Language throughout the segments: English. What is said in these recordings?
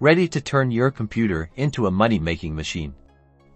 ready to turn your computer into a money-making machine.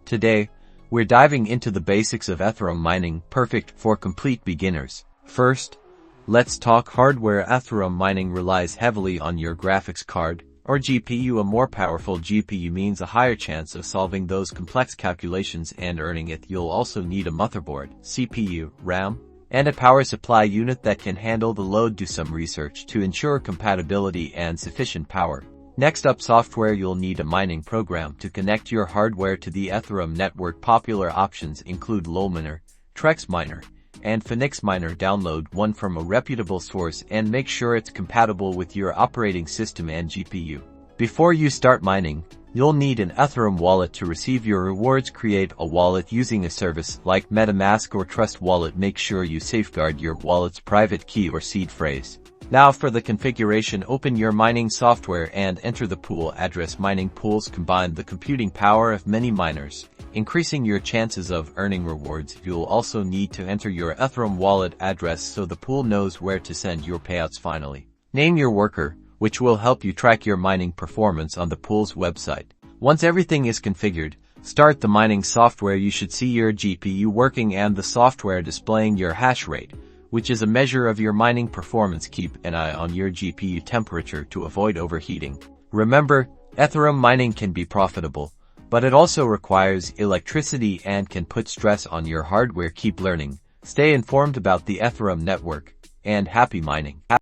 Today, we're diving into the basics of Ethereum mining, perfect for complete beginners. First, let's talk hardware. Ethereum mining relies heavily on your graphics card, or GPU. A more powerful GPU means a higher chance of solving those complex calculations and earning it. You'll also need a motherboard, CPU, RAM, and a power supply unit that can handle the load. Do some research to ensure compatibility and sufficient power. Next up, software. You'll need a mining program to connect your hardware to the Ethereum network. Popular options include Lolminer, Trex Miner, and Phoenix Miner. Download one from a reputable source and make sure it's compatible with your operating system and GPU. Before you start mining, you'll need an Ethereum wallet to receive your rewards. Create a wallet using a service like MetaMask or Trust Wallet. Make sure you safeguard your wallet's private key or seed phrase. Now for the configuration, open your mining software and enter the pool address. Mining pools combine the computing power of many miners, increasing your chances of earning rewards. You'll also need to enter your Ethereum wallet address so the pool knows where to send your payouts. Finally, name your worker, which will help you track your mining performance on the pool's website. Once everything is configured, start the mining software. You should see your GPU working and the software displaying your hash rate, which is a measure of your mining performance. Keep an eye on your GPU temperature to avoid overheating. Remember, Ethereum mining can be profitable, but it also requires electricity and can put stress on your hardware. Keep learning, stay informed about the Ethereum network, and happy mining.